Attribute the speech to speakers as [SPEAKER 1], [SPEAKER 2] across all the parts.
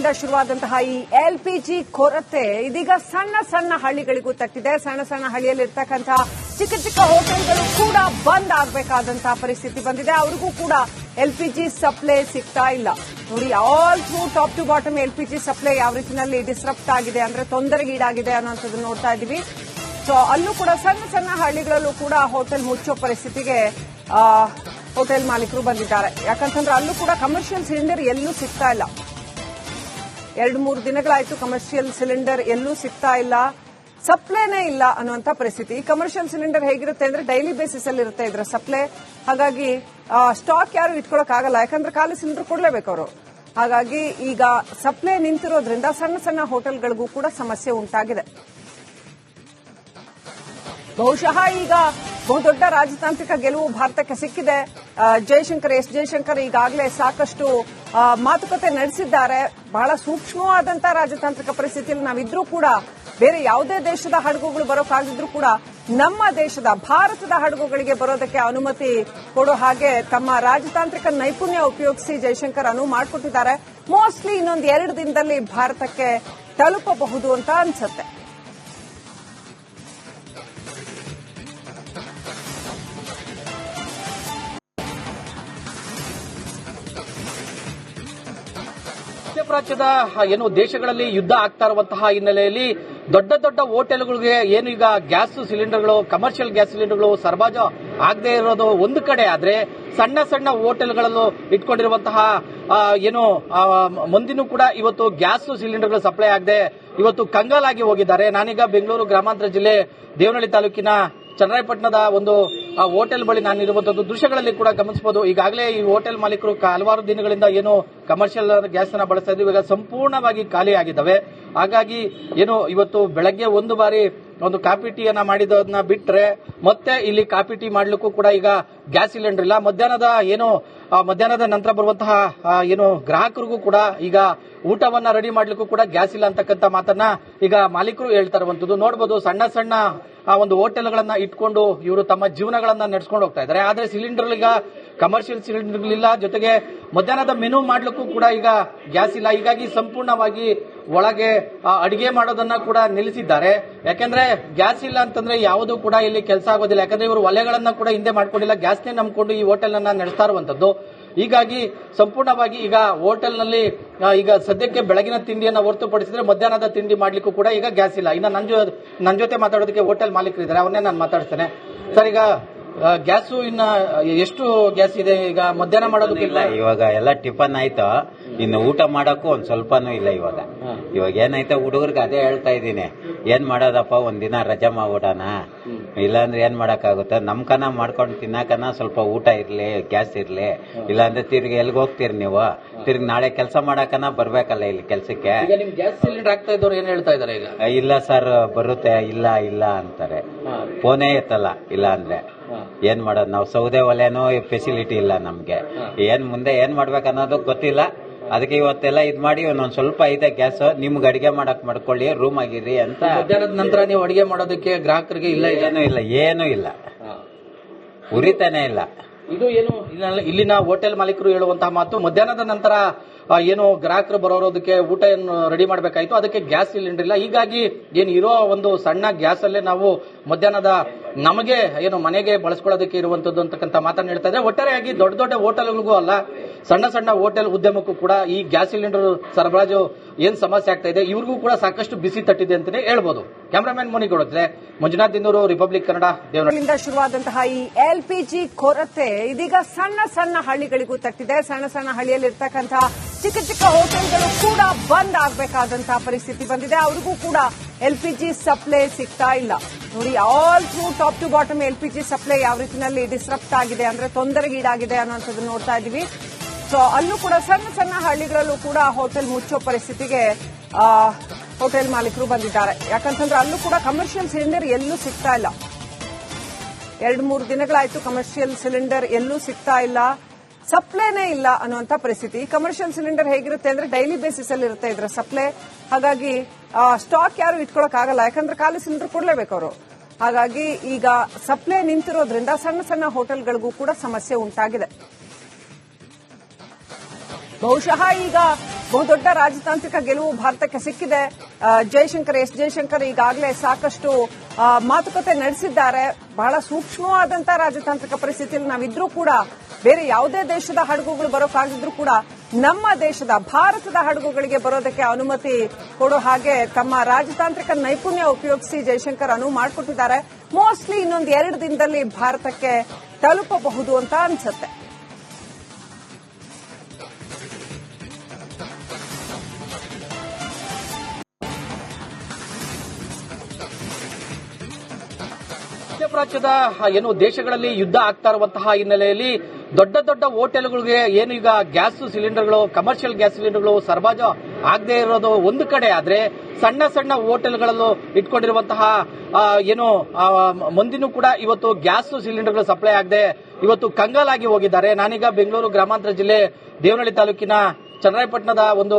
[SPEAKER 1] ಬೆಂಗಳೂರಿನಿಂದ ಶುರುವಾದಂತಹ ಈ ಎಲ್ಪಿಜಿ ಕೊರತೆ ಇದೀಗ ಸಣ್ಣ ಸಣ್ಣ ಹಳ್ಳಿಗಳಿಗೂ ತಟ್ಟಿದೆ. ಸಣ್ಣ ಸಣ್ಣ ಹಳ್ಳಿಯಲ್ಲಿರ್ತಕ್ಕಂತಹ ಚಿಕ್ಕ ಚಿಕ್ಕ ಹೋಟೆಲ್ಗಳು ಕೂಡ ಬಂದ್ ಆಗಬೇಕಾದಂತಹ ಪರಿಸ್ಥಿತಿ ಬಂದಿದೆ. ಅವ್ರಿಗೂ ಕೂಡ ಎಲ್ಪಿಜಿ ಸಪ್ಲೈ ಸಿಗ್ತಾ ಇಲ್ಲ. ನೋಡಿ, all through top to bottom LPG supply ಯಾವ ರೀತಿಯಲ್ಲಿ ಡಿಸ್ರಪ್ಟ್ ಆಗಿದೆ ಅಂದ್ರೆ ತೊಂದರೆಗೀಡಾಗಿದೆ ಅನ್ನೋಂಥದ್ದನ್ನು ನೋಡ್ತಾ ಇದ್ದೀವಿ. ಸೊ ಅಲ್ಲೂ ಕೂಡ ಸಣ್ಣ ಸಣ್ಣ ಹಳ್ಳಿಗಳಲ್ಲೂ ಕೂಡ ಹೋಟೆಲ್ ಮುಚ್ಚೋ ಪರಿಸ್ಥಿತಿಗೆ ಹೋಟೆಲ್ ಮಾಲೀಕರು ಬಂದಿದ್ದಾರೆ. ಯಾಕಂತಂದ್ರೆ ಅಲ್ಲೂ ಕೂಡ ಕಮರ್ಷಿಯಲ್ ಸಿಲಿಂಡರ್ ಎಲ್ಲೂ ಸಿಗ್ತಾ ಇಲ್ಲ. 2-3 ದಿನಗಳಾಯ್ತು ಕಮರ್ಷಿಯಲ್ ಸಿಲಿಂಡರ್ ಎಲ್ಲೂ ಸಿಗ್ತಾ ಇಲ್ಲ, ಸಪ್ಲೈನೇ ಇಲ್ಲ ಅನ್ನುವಂಥ ಪರಿಸ್ಥಿತಿ. ಈ ಕಮರ್ಷಿಯಲ್ ಸಿಲಿಂಡರ್ ಹೇಗಿರುತ್ತೆ ಅಂದ್ರೆ ಡೈಲಿ ಬೇಸಿಸ್ ಅಲ್ಲಿ ಇರುತ್ತೆ ಇದರ ಸಪ್ಲೈ. ಹಾಗಾಗಿ ಸ್ಟಾಕ್ ಯಾರು ಇಟ್ಕೊಳ್ಳೋಕ್ಕಾಗಲ್ಲ, ಯಾಕಂದ್ರೆ ಖಾಲಿ ಸಿಲಿಂಡರ್ ಕೊಡಲೇಬೇಕು ಅವರು. ಹಾಗಾಗಿ ಈಗ ಸಪ್ಲೈ ನಿಂತಿರೋದ್ರಿಂದ ಸಣ್ಣ ಸಣ್ಣ ಹೋಟೆಲ್ಗಳಿಗೂ ಕೂಡ ಸಮಸ್ಯೆ ಉಂಟಾಗಿದೆ. ಬಹುಶಃ ಈಗ ಬಹುದೊಡ್ಡ ರಾಜತಾಂತ್ರಿಕ ಗೆಲುವು ಭಾರತಕ್ಕೆ ಸಿಕ್ಕಿದೆ. ಎಸ್ ಜಯಶಂಕರ್ ಈಗಾಗಲೇ ಸಾಕಷ್ಟು ಮಾತುಕತೆ ನಡೆಸಿದ್ದಾರೆ. ಬಹಳ ಸೂಕ್ಷ್ಮವಾದಂತಹ ರಾಜತಾಂತ್ರಿಕ ಪರಿಸ್ಥಿತಿಯಲ್ಲಿ ನಾವಿದ್ರೂ ಕೂಡ ಬೇರೆ ಯಾವುದೇ ದೇಶದ ಹಡಗುಗಳು ಬರೋಕ್ಕಾಗಿದ್ರೂ ಕೂಡ ನಮ್ಮ ದೇಶದ ಭಾರತದ ಹಡಗುಗಳಿಗೆ ಬರೋದಕ್ಕೆ ಅನುಮತಿ ಕೊಡೋ ಹಾಗೆ ತಮ್ಮ ರಾಜತಾಂತ್ರಿಕ ನೈಪುಣ್ಯ ಉಪಯೋಗಿಸಿ ಜಯಶಂಕರ್ ಅನುವು ಮಾಡಿಕೊಟ್ಟಿದ್ದಾರೆ. ಮೋಸ್ಟ್ಲಿ ಇನ್ನೊಂದು 2 ದಿನದಲ್ಲಿ ಭಾರತಕ್ಕೆ ತಲುಪಬಹುದು ಅಂತ ಅನ್ಸುತ್ತೆ.
[SPEAKER 2] ಮಧ್ಯಪ್ರಾಚ್ಯದ ದೇಶಗಳಲ್ಲಿ ಯುದ್ಧ ಆಗ್ತಾ ಇರುವಂತಹ ಹಿನ್ನೆಲೆಯಲ್ಲಿ ದೊಡ್ಡ ದೊಡ್ಡ ಹೋಟೆಲ್ಗಳಿಗೆ ಏನು ಈಗ ಗ್ಯಾಸ್ ಸಿಲಿಂಡರ್ಗಳು, ಕಮರ್ಷಿಯಲ್ ಗ್ಯಾಸ್ ಸಿಲಿಂಡರ್ಗಳು ಸರಬರಾಜು ಆಗದೆ ಇರೋದು ಒಂದು ಕಡೆ ಆದ್ರೆ, ಸಣ್ಣ ಸಣ್ಣ ಹೋಟೆಲ್ಗಳಲ್ಲೂ ಇಟ್ಕೊಂಡಿರುವಂತಹ ಮಂದಿನೂ ಕೂಡ ಇವತ್ತು ಗ್ಯಾಸ್ ಸಿಲಿಂಡರ್ಗಳು ಸಪ್ಲೈ ಆಗದೆ ಇವತ್ತು ಕಂಗಾಲಾಗಿ ಹೋಗಿದ್ದಾರೆ. ನಾನೀಗ ಬೆಂಗಳೂರು ಗ್ರಾಮಾಂತರ ಜಿಲ್ಲೆ ದೇವನಹಳ್ಳಿ ತಾಲೂಕಿನ ಚನ್ನರಾಯಪಟ್ಟಣದ ಒಂದು ಹೋಟೆಲ್ ಬಳಿ ನಾನಿರುವಂತದ್ದು ದೃಶ್ಯಗಳಲ್ಲಿ ಕೂಡ ಗಮನಿಸಬಹುದು. ಈಗಾಗಲೇ ಈ ಹೋಟೆಲ್ ಮಾಲೀಕರು ಹಲವಾರು ದಿನಗಳಿಂದ ಏನು ಕಮರ್ಷಿಯಲ್ ಗ್ಯಾಸ್ ಅನ್ನ ಬಳಸ್ತಾ ಇದ್ವಿ, ಈಗ ಸಂಪೂರ್ಣವಾಗಿ ಖಾಲಿ ಆಗಿದ್ದಾವೆ. ಹಾಗಾಗಿ ಇವತ್ತು ಬೆಳಗ್ಗೆ ಒಂದು ಬಾರಿ ಒಂದು ಕಾಫಿ ಟೀಯನ್ನ ಮಾಡಿದನ್ನ ಬಿಟ್ರೆ ಮತ್ತೆ ಇಲ್ಲಿ ಕಾಫಿ ಟೀ ಮಾಡ್ಲಿಕ್ಕೂ ಕೂಡ ಈಗ ಗ್ಯಾಸ್ ಸಿಲಿಂಡರ್ ಇಲ್ಲ. ಮಧ್ಯಾಹ್ನದ ನಂತರ ಬರುವಂತಹ ಗ್ರಾಹಕರಿಗೂ ಕೂಡ ಈಗ ಊಟವನ್ನ ರೆಡಿ ಮಾಡ್ಲಿಕ್ಕೂ ಕೂಡ ಗ್ಯಾಸ್ ಇಲ್ಲ ಅಂತಕ್ಕಂಥ ಮಾತನ್ನ ಈಗ ಮಾಲೀಕರು ಹೇಳ್ತಾ ಇರುವಂತದ್ದು ನೋಡಬಹುದು. ಸಣ್ಣ ಸಣ್ಣ ಒಂದು ಹೋಟೆಲ್ಗಳನ್ನ ಇಟ್ಕೊಂಡು ಇವರು ತಮ್ಮ ಜೀವನಗಳನ್ನ ನಡೆಸ್ಕೊಂಡು ಹೋಗ್ತಾ ಇದ್ದಾರೆ. ಆದ್ರೆ ಸಿಲಿಂಡರ್ ಈಗ ಕಮರ್ಷಿಯಲ್ ಸಿಲಿಂಡರ್ ಇಲ್ಲ, ಜೊತೆಗೆ ಮಧ್ಯಾಹ್ನದ ಮೆನು ಮಾಡ್ಲಿಕ್ಕೂ ಕೂಡ ಈಗ ಗ್ಯಾಸ್ ಇಲ್ಲ. ಹೀಗಾಗಿ ಸಂಪೂರ್ಣವಾಗಿ ಒಳಗೆ ಅಡಿಗೆ ಮಾಡೋದನ್ನ ಕೂಡ ನಿಲ್ಲಿಸಿದ್ದಾರೆ. ಯಾಕಂದ್ರೆ ಗ್ಯಾಸ್ ಇಲ್ಲ ಅಂತಂದ್ರೆ ಯಾವುದೂ ಕೂಡ ಇಲ್ಲಿ ಕೆಲಸ ಆಗೋದಿಲ್ಲ. ಯಾಕಂದ್ರೆ ಇವರು ಒಲೆಗಳನ್ನ ಕೂಡ ಹಿಂದೆ ಮಾಡ್ಕೊಂಡಿಲ್ಲ, ಗ್ಯಾಸ್ನೇ ನಂಬಿಕೊಂಡು ಈ ಹೋಟೆಲ್ ಅನ್ನ ನಡೆಸ್ತಾ ಇರುವಂತದ್ದು. ಹೀಗಾಗಿ ಸಂಪೂರ್ಣವಾಗಿ ಈಗ ಹೋಟೆಲ್ ನಲ್ಲಿ ಈಗ ಸದ್ಯಕ್ಕೆ ಬೆಳಗಿನ ತಿಂಡಿಯನ್ನ ಹೊರತುಪಡಿಸಿದ್ರೆ ಮಧ್ಯಾಹ್ನದ ತಿಂಡಿ ಮಾಡ್ಲಿಕ್ಕೂ ಕೂಡ ಈಗ ಗ್ಯಾಸ್ ಇಲ್ಲ. ಇನ್ನು ನನ್ನ ಜೊತೆ ಮಾತಾಡೋದಕ್ಕೆ ಹೋಟೆಲ್ ಮಾಲೀಕರು ಇದ್ದಾರೆ, ಅವನ್ನೇ ನಾನು ಮಾತಾಡ್ತೇನೆ. ಸರ್, ಈಗ ಗ್ಯಾಸು ಇನ್ನ ಎಷ್ಟು ಗ್ಯಾಸ್ ಇದೆ ಈಗ ಮಧ್ಯಾಹ್ನ ಮಾಡೋದಕ್ಕಿಲ್ಲ?
[SPEAKER 3] ಇವಾಗ ಎಲ್ಲ ಟಿಫನ್ ಆಯ್ತು, ಇನ್ನು ಊಟ ಮಾಡಕ್ಕೂ ಒಂದ್ ಸ್ವಲ್ಪನೂ ಇಲ್ಲ. ಇವಾಗ ಏನಾಯ್ತು ಹುಡುಗರಿಗೆ ಅದೇ ಹೇಳ್ತಾ ಇದ್ದೀನಿ, ಏನ್ ಮಾಡೋದಪ್ಪ ಒಂದಿನ ರಜಾ ಮಾಡ್ಬಿಡೋಣ, ಇಲ್ಲಾಂದ್ರೆ ಏನ್ ಮಾಡಕ್ಕಾಗುತ್ತೆ, ನಮ್ಕನ ಮಾಡ್ಕೊಂಡು ತಿನ್ನಕನ ಸ್ವಲ್ಪ ಊಟ ಇರ್ಲಿ, ಗ್ಯಾಸ್ ಇರ್ಲಿ. ಇಲ್ಲಾಂದ್ರೆ ತಿರ್ಗಿ ಎಲ್ಗ್ ಹೋಗ್ತೀರಿ ನೀವು? ತಿರ್ಗಿ ನಾಳೆ ಕೆಲಸ ಮಾಡಕನ ಬರ್ಬೇಕಲ್ಲ ಇಲ್ಲಿ ಕೆಲ್ಸಕ್ಕೆ.
[SPEAKER 2] ಗ್ಯಾಸ್ ಸಿಲಿಂಡರ್ ಆಗ್ತಾ ಇದ್ದವ್ರು ಏನ್ ಹೇಳ್ತಾ ಇದಾರೆ ಈಗ?
[SPEAKER 3] ಇಲ್ಲ ಸರ್ ಬರುತ್ತೆ, ಇಲ್ಲ ಇಲ್ಲ ಅಂತಾರೆ, ಫೋನೇ ಎತ್ತಲ್ಲ. ಇಲ್ಲ ಅಂದ್ರೆ ಏನ್ ಮಾಡೋದು, ನಾವು ಸೌದೆ ಒಲೆನೂ ಫೆಸಿಲಿಟಿ ಇಲ್ಲ ನಮ್ಗೆ. ಮುಂದೆ ಏನ್ ಮಾಡ್ಬೇಕನ್ನೋದು ಗೊತ್ತಿಲ್ಲ. ಅದಕ್ಕೆ ಇವತ್ತೆಲ್ಲ ಇದ್ ಮಾಡಿ ಒಂದೊಂದ್ ಸ್ವಲ್ಪ ಇದೆ ಗ್ಯಾಸ್, ನಿಮ್ಗೆ ಅಡಿಗೆ ಮಾಡ್ಕೊಳ್ಳಿ, ರೂಮ್ ಆಗಿರಿ ಅಂತ.
[SPEAKER 2] ಮಧ್ಯಾಹ್ನದ ನಂತರ ನೀವು ಅಡಿಗೆ ಮಾಡೋದಕ್ಕೆ ಗ್ರಾಹಕರಿಗೆ ಇಲ್ಲ,
[SPEAKER 3] ಏನು ಇಲ್ಲ, ಉರಿತಾನೆ ಇಲ್ಲ.
[SPEAKER 2] ಇದು ಇಲ್ಲಿನ ಹೋಟೆಲ್ ಮಾಲೀಕರು ಹೇಳುವಂತಹ ಮಾತು. ಮಧ್ಯಾಹ್ನದ ನಂತರ ಗ್ರಾಹಕರು ಬರೋದಕ್ಕೆ ಊಟ ರೆಡಿ ಮಾಡಬೇಕಾಯ್ತು, ಅದಕ್ಕೆ ಗ್ಯಾಸ್ ಸಿಲಿಂಡರ್ ಇಲ್ಲ. ಹೀಗಾಗಿ ಇರೋ ಒಂದು ಸಣ್ಣ ಗ್ಯಾಸ್ ಅಲ್ಲೇ ನಾವು ಮಧ್ಯಾಹ್ನದ ನಮಗೆ ಮನೆಗೆ ಬಳಸ್ಕೊಳ್ಳೋದಕ್ಕೆ ಇರುವಂತದ್ದು ಅಂತಕ್ಕಂಥ ಮಾತನ್ನು ಹೇಳ್ತಾ ಇದ್ದಾರೆ. ಒಟ್ಟಾರೆಯಾಗಿ ದೊಡ್ಡ ದೊಡ್ಡ ಹೋಟೆಲ್ಗಳಿಗೂ ಅಲ್ಲ, ಸಣ್ಣ ಸಣ್ಣ ಹೋಟೆಲ್ ಉದ್ಯಮಕ್ಕೂ ಕೂಡ ಈ ಗ್ಯಾಸ್ ಸಿಲಿಂಡರ್ ಸರಬರಾಜು ಏನ್ ಸಮಸ್ಯೆ ಆಗ್ತಾ ಇದೆ, ಇವ್ರಿಗೂ ಕೂಡ ಸಾಕಷ್ಟು ಬಿಸಿ ತಟ್ಟಿದೆ ಅಂತಾನೆ ಹೇಳ್ಬೋದು. ಕ್ಯಾಮರಾಮನ್ ಮುನಿಗೌಡ ಜೊತೆ ಮಂಜುನಾಥ್ ದಿನ್ನೂರು, ರಿಪಬ್ಲಿಕ್ ಕನ್ನಡ, ದೇವನಹಳ್ಳಿ.
[SPEAKER 1] ಶುರುವಾದಂತಹ ಈ ಎಲ್ಪಿಜಿ ಕೊರತೆ ಇದೀಗ ಸಣ್ಣ ಸಣ್ಣ ಹಳ್ಳಿಗಳಿಗೂ ತಟ್ಟಿದೆ. ಸಣ್ಣ ಸಣ್ಣ ಹಳ್ಳಿಯಲ್ಲಿರ್ತಕ್ಕಂತಹ ಚಿಕ್ಕ ಚಿಕ್ಕ ಹೋಟೆಲ್ಗಳು ಕೂಡ ಬಂದ್ ಆಗಬೇಕಾದಂತಹ ಪರಿಸ್ಥಿತಿ ಬಂದಿದೆ. ಅವ್ರಿಗೂ ಕೂಡ ಎಲ್ಪಿಜಿ ಸಪ್ಲೈ ಸಿಗ್ತಾ ಇಲ್ಲ. ನೋಡಿ, all through top to bottom LPG supply ಯಾವ ರೀತಿಯಲ್ಲಿ ಡಿಸ್ರಪ್ಟ್ ಆಗಿದೆ ಅಂದ್ರೆ ತೊಂದರೆಗೀಡಾಗಿದೆ ಅನ್ನುವಂಥದ್ದನ್ನು ನೋಡ್ತಾ ಇದ್ದೀವಿ. ಸೊ ಅಲ್ಲೂ ಕೂಡ ಸಣ್ಣ ಸಣ್ಣ ಹಳ್ಳಿಗಳಲ್ಲೂ ಕೂಡ ಹೋಟೆಲ್ ಮುಚ್ಚೋ ಪರಿಸ್ಥಿತಿಗೆ ಹೋಟೆಲ್ ಮಾಲೀಕರು ಬಂದಿದ್ದಾರೆ. ಯಾಕಂತಂದ್ರೆ ಅಲ್ಲೂ ಕೂಡ ಕಮರ್ಷಿಯಲ್ ಸಿಲಿಂಡರ್ ಎಲ್ಲೂ ಸಿಗ್ತಾ ಇಲ್ಲ. 2-3 ದಿನಗಳಾಯ್ತು ಕಮರ್ಷಿಯಲ್ ಸಿಲಿಂಡರ್ ಎಲ್ಲೂ ಸಿಗ್ತಾ ಇಲ್ಲ, ಸಪ್ಲೈನೇ ಇಲ್ಲ ಅನ್ನುವಂಥ ಪರಿಸ್ಥಿತಿ. ಕಮರ್ಷಿಯಲ್ ಸಿಲಿಂಡರ್ ಹೇಗಿರುತ್ತೆ ಅಂದ್ರೆ ಡೈಲಿ ಬೇಸಿಸ್ ಅಲ್ಲಿ ಇರುತ್ತೆ ಇದರ ಸಪ್ಲೈ. ಹಾಗಾಗಿ ಸ್ಟಾಕ್ ಯಾರು ಇಟ್ಕೊಳ್ಳೋಕ್ಕಾಗಲ್ಲ, ಯಾಕಂದ್ರೆ ಖಾಲಿ ಸಿಲಿಂಡರ್ ಕೊಡಲೇಬೇಕು ಅವರು. ಹಾಗಾಗಿ ಈಗ ಸಪ್ಲೈ ನಿಂತಿರೋದ್ರಿಂದ ಸಣ್ಣ ಸಣ್ಣ ಹೋಟೆಲ್ಗಳಿಗೂ ಕೂಡ ಸಮಸ್ಯೆ ಉಂಟಾಗಿದೆ. ಬಹುಶಃ ಈಗ ಬಹುದೊಡ್ಡ ರಾಜತಾಂತ್ರಿಕ ಗೆಲುವು ಭಾರತಕ್ಕೆ ಸಿಕ್ಕಿದೆ. ಎಸ್ ಜಯಶಂಕರ್ ಈಗಾಗಲೇ ಸಾಕಷ್ಟು ಮಾತುಕತೆ ನಡೆಸಿದ್ದಾರೆ. ಬಹಳ ಸೂಕ್ಷ್ಮವಾದಂತಹ ರಾಜತಾಂತ್ರಿಕ ಪರಿಸ್ಥಿತಿಯಲ್ಲಿ ನಾವಿದ್ರೂ ಕೂಡ ಬೇರೆ ಯಾವುದೇ ದೇಶದ ಹಡಗುಗಳು ಬರೋಕ್ಕಾಗಿದ್ರೂ ಕೂಡ ನಮ್ಮ ದೇಶದ ಭಾರತದ ಹಡಗುಗಳಿಗೆ ಬರೋದಕ್ಕೆ ಅನುಮತಿ ಕೊಡೋ ಹಾಗೆ ತಮ್ಮ ರಾಜತಾಂತ್ರಿಕ ನೈಪುಣ್ಯ ಉಪಯೋಗಿಸಿ ಜಯಶಂಕರ್ ಅನುವು ಮಾಡಿಕೊಟ್ಟಿದ್ದಾರೆ. ಮೋಸ್ಟ್ಲಿ ಇನ್ನೊಂದು 2 ದಿನದಲ್ಲಿ ಭಾರತಕ್ಕೆ ತಲುಪಬಹುದು ಅಂತ ಅನ್ಸುತ್ತೆ.
[SPEAKER 2] ಮಧ್ಯಪ್ರಾಚ್ಯದ ಏನು ದೇಶಗಳಲ್ಲಿ ಯುದ್ಧ ಆಗ್ತಾ ಇರುವಂತಹ ಹಿನ್ನೆಲೆಯಲ್ಲಿ ದೊಡ್ಡ ದೊಡ್ಡ ಹೋಟೆಲ್ಗಳಿಗೆ ಏನು ಈಗ ಗ್ಯಾಸ್ ಸಿಲಿಂಡರ್ಗಳು, ಕಮರ್ಷಿಯಲ್ ಗ್ಯಾಸ್ ಸಿಲಿಂಡರ್ಗಳು ಸರಬರಾಜು ಆಗದೆ ಇರೋದು ಒಂದು ಕಡೆ ಆದ್ರೆ, ಸಣ್ಣ ಸಣ್ಣ ಹೋಟೆಲ್ಗಳಲ್ಲೂ ಇಟ್ಕೊಂಡಿರುವಂತಹ ಏನು ಮಂದಿನೂ ಕೂಡ ಇವತ್ತು ಗ್ಯಾಸ್ ಸಿಲಿಂಡರ್ಗಳು ಸಪ್ಲೈ ಆಗದೆ ಇವತ್ತು ಕಂಗಾಲಾಗಿ ಹೋಗಿದ್ದಾರೆ. ನಾನೀಗ ಬೆಂಗಳೂರು ಗ್ರಾಮಾಂತರ ಜಿಲ್ಲೆ ದೇವನಹಳ್ಳಿ ತಾಲೂಕಿನ ಚನ್ನರಾಯಪಟ್ಟಣದ ಒಂದು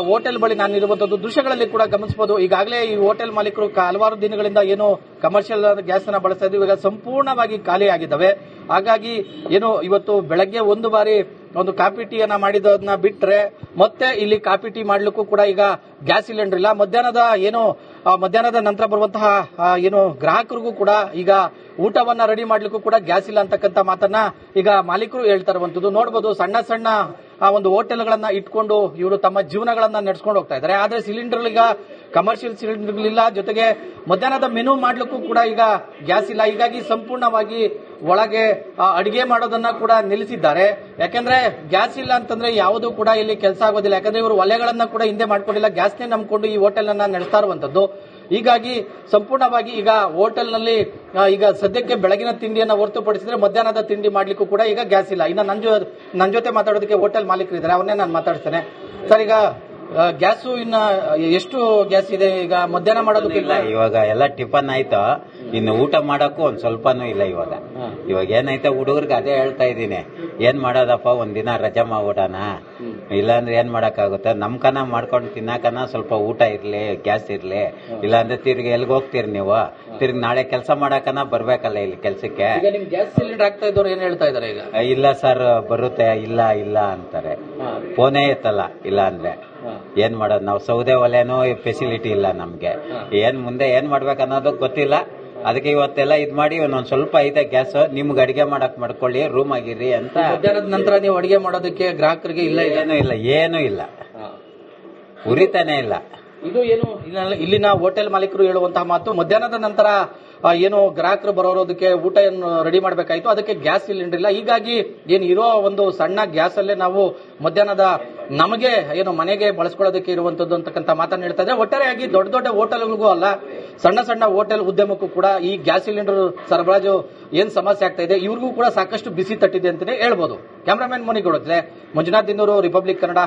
[SPEAKER 2] ಹೋಟೆಲ್ ಬಳಿ ನಾನಿರುವಂತದ್ದು ದೃಶ್ಯಗಳಲ್ಲಿ ಕೂಡ ಗಮನಿಸಬಹುದು. ಈಗಾಗಲೇ ಈ ಹೋಟೆಲ್ ಮಾಲೀಕರು ಹಲವಾರು ದಿನಗಳಿಂದ ಏನು ಕಮರ್ಷಿಯಲ್ ಗ್ಯಾಸ್ ಅನ್ನ ಬಳಸ್ತಾ ಇದ್ವಿ, ಈಗ ಸಂಪೂರ್ಣವಾಗಿ ಖಾಲಿಯಾಗಿದ್ದಾವೆ. ಹಾಗಾಗಿ ಏನು ಇವತ್ತು ಬೆಳಗ್ಗೆ ಒಂದು ಬಾರಿ ಒಂದು ಕಾಫಿ ಟೀಯನ್ನ ಮಾಡಿದನ್ನ ಬಿಟ್ರೆ ಮತ್ತೆ ಇಲ್ಲಿ ಕಾಫಿ ಟೀ ಮಾಡ್ಲಿಕ್ಕೂ ಕೂಡ ಈಗ ಗ್ಯಾಸ್ ಸಿಲಿಂಡರ್ ಇಲ್ಲ. ಮಧ್ಯಾಹ್ನದ ನಂತರ ಬರುವಂತಹ ಏನು ಗ್ರಾಹಕರಿಗೂ ಕೂಡ ಈಗ ಊಟವನ್ನ ರೆಡಿ ಮಾಡ್ಲಿಕ್ಕೂ ಕೂಡ ಗ್ಯಾಸ್ ಇಲ್ಲ ಅಂತಕ್ಕಂಥ ಮಾತನ್ನ ಈಗ ಮಾಲೀಕರು ಹೇಳ್ತಾ ಇರುವಂತದ್ದು ನೋಡಬಹುದು. ಸಣ್ಣ ಸಣ್ಣ ಒಂದು ಹೋಟೆಲ್ಗಳನ್ನ ಇಟ್ಕೊಂಡು ಇವರು ತಮ್ಮ ಜೀವನಗಳನ್ನ ನಡೆಸ್ಕೊಂಡು ಹೋಗ್ತಾ ಇದ್ದಾರೆ. ಆದ್ರೆ ಸಿಲಿಂಡರ್ ಈಗ ಕಮರ್ಷಿಯಲ್ ಸಿಲಿಂಡರ್ ಇಲ್ಲ, ಜೊತೆಗೆ ಮಧ್ಯಾಹ್ನದ ಮೆನು ಮಾಡ್ಲಿಕ್ಕೂ ಕೂಡ ಈಗ ಗ್ಯಾಸ್ ಇಲ್ಲ. ಹೀಗಾಗಿ ಸಂಪೂರ್ಣವಾಗಿ ಒಳಗೆ ಅಡಿಗೆ ಮಾಡೋದನ್ನ ಕೂಡ ನಿಲ್ಲಿಸಿದ್ದಾರೆ. ಯಾಕಂದ್ರೆ ಗ್ಯಾಸ್ ಇಲ್ಲ ಅಂತಂದ್ರೆ ಯಾವುದೂ ಕೂಡ ಇಲ್ಲಿ ಕೆಲಸ ಆಗೋದಿಲ್ಲ. ಯಾಕಂದ್ರೆ ಇವರು ಒಲೆಗಳನ್ನ ಕೂಡ ಹಿಂದೆ ಮಾಡ್ಕೊಂಡಿಲ್ಲ, ಗ್ಯಾಸ್ನೇ ನಂಬಿಕೊಂಡು ಈ ಹೋಟೆಲ್ ಅನ್ನ ನಡೆಸ್ತಾ ಇರುವಂತದ್ದು. ಹೀಗಾಗಿ ಸಂಪೂರ್ಣವಾಗಿ ಈಗ ಹೋಟೆಲ್ನಲ್ಲಿ ಈಗ ಸದ್ಯಕ್ಕೆ ಬೆಳಗಿನ ತಿಂಡಿಯನ್ನ ಹೊರತುಪಡಿಸಿದ್ರೆ ಮಧ್ಯಾಹ್ನದ ತಿಂಡಿ ಮಾಡ್ಲಿಕ್ಕೂ ಕೂಡ ಈಗ ಗ್ಯಾಸ್ ಇಲ್ಲ. ಇನ್ನು ನನ್ನ ಜೊತೆ ಮಾತಾಡೋದಕ್ಕೆ ಹೋಟೆಲ್ ಮಾಲೀಕರು ಇದ್ದಾರೆ, ಅವನ್ನೇ ನಾನು ಮಾತಾಡ್ತೇನೆ. ಸರ್, ಈಗ ಗ್ಯಾಸು ಇನ್ನ ಎಷ್ಟು ಗ್ಯಾಸ್ ಇದೆ ಈಗ ಮಧ್ಯಾಹ್ನ ಮಾಡೋದಕ್ಕಿಲ್ಲ?
[SPEAKER 3] ಇವಾಗ ಎಲ್ಲ ಟಿಫನ್ ಆಯ್ತು, ಇನ್ನು ಊಟ ಮಾಡಕ್ಕೂ ಒಂದ್ ಸ್ವಲ್ಪನೂ ಇಲ್ಲ. ಇವಾಗ ಏನೈತೆ ಹುಡುಗರಿಗೆ ಅದೇ ಹೇಳ್ತಾ ಇದ್ದೀನಿ, ಏನ್ ಮಾಡೋದಪ್ಪ ಒಂದಿನ ರಜಾ ಮಾಡ್ಬಿಡೋಣ, ಇಲ್ಲಾಂದ್ರೆ ಏನ್ ಮಾಡಕ್ಕಾಗುತ್ತೆ, ನಮ್ ಕನ ಮಾಡ್ಕೊಂಡು ತಿನ್ನಕನ ಸ್ವಲ್ಪ ಊಟ ಇರ್ಲಿ, ಗ್ಯಾಸ್ ಇರ್ಲಿ. ಇಲ್ಲಾಂದ್ರೆ ತಿರ್ಗಿ ಎಲ್ಗ್ ಹೋಗ್ತೀರಿ ನೀವು, ತಿರ್ಗಿ ನಾಳೆ ಕೆಲಸ ಮಾಡಕನ ಬರ್ಬೇಕಲ್ಲ ಇಲ್ಲಿ ಕೆಲ್ಸಕ್ಕೆ.
[SPEAKER 2] ಈಗ ನಿಮ್ ಗ್ಯಾಸ್ ಸಿಲಿಂಡರ್ ಆಗ್ತಾ ಇದ್ದವ್ರು ಏನ್ ಹೇಳ್ತಾ ಇದಾರೆ? ಈಗ
[SPEAKER 3] ಇಲ್ಲ ಸರ್ ಬರುತ್ತೆ, ಇಲ್ಲ ಇಲ್ಲ ಅಂತಾರೆ, ಫೋನೇ ಎತ್ತಲ್ಲ. ಇಲ್ಲ ಅಂದ್ರೆ ಏನ್ ಮಾಡೋದು, ನಾವು ಸೌದೆ ಒಲೆನೂ ಫೆಸಿಲಿಟಿ ಇಲ್ಲ ನಮ್ಗೆ. ಮುಂದೆ ಏನ್ ಮಾಡ್ಬೇಕನ್ನೋದು ಗೊತ್ತಿಲ್ಲ. ಅದಕ್ಕೆ ಇವತ್ತೆಲ್ಲ ಇದ್ ಮಾಡಿ ಒಂದೊಂದ್ ಸ್ವಲ್ಪ ಐತೆ ಗ್ಯಾಸ್, ನಿಮ್ಗೆ ಅಡಿಗೆ ಮಾಡಕ್ ಮಾಡ್ಕೊಳ್ಳಿ, ರೂಮ್ ಆಗಿರಿ ಅಂತ.
[SPEAKER 2] ಮಧ್ಯಾಹ್ನದ ನಂತರ ನೀವು ಅಡಿಗೆ ಮಾಡೋದಕ್ಕೆ ಗ್ರಾಹಕರಿಗೆ
[SPEAKER 3] ಏನೂ ಇಲ್ಲ, ಉರಿತಾನೆ ಇಲ್ಲ.
[SPEAKER 2] ಇದು ಏನು ಇಲ್ಲಿನ ಹೋಟೆಲ್ ಮಾಲೀಕರು ಹೇಳುವಂತಹ ಮಾತು. ಮಧ್ಯಾಹ್ನದ ನಂತರ ಏನು ಗ್ರಾಹಕರು ಬರೋದಕ್ಕೆ ಊಟ ಏನು ರೆಡಿ ಮಾಡಬೇಕಾಯ್ತು, ಅದಕ್ಕೆ ಗ್ಯಾಸ್ ಸಿಲಿಂಡರ್ ಇಲ್ಲ. ಹೀಗಾಗಿ ಏನು ಇರೋ ಒಂದು ಸಣ್ಣ ಗ್ಯಾಸ್ ಅಲ್ಲೇ ನಾವು ಮಧ್ಯಾಹ್ನದ ನಮಗೆ ಏನು ಮನೆಗೆ ಬಳಸ್ಕೊಳ್ಳೋದಕ್ಕೆ ಇರುವಂತದ್ದು ಅಂತಕ್ಕಂಥ ಮಾತನ್ನು ಹೇಳ್ತಾ ಇದ್ದಾರೆ. ಒಟ್ಟಾರೆಯಾಗಿ ದೊಡ್ಡ ದೊಡ್ಡ ಹೋಟೆಲ್ಗಳಿಗೂ ಅಲ್ಲ, ಸಣ್ಣ ಸಣ್ಣ ಹೋಟೆಲ್ ಉದ್ಯಮಕ್ಕೂ ಕೂಡ ಈ ಗ್ಯಾಸ್ ಸಿಲಿಂಡರ್ ಸರಬರಾಜು ಏನ್ ಸಮಸ್ಯೆ ಆಗ್ತಾ ಇದೆ, ಇವ್ರಿಗೂ ಕೂಡ ಸಾಕಷ್ಟು ಬಿಸಿ ತಟ್ಟಿದೆ ಅಂತಾನೆ ಹೇಳ್ಬೋದು. ಕ್ಯಾಮರಾಮನ್ ಮುನಿಗೌಡ ಜೊತೆ ಮಂಜುನಾಥ್ ದಿನ್ನೂರು, ರಿಪಬ್ಲಿಕ್ ಕನ್ನಡ.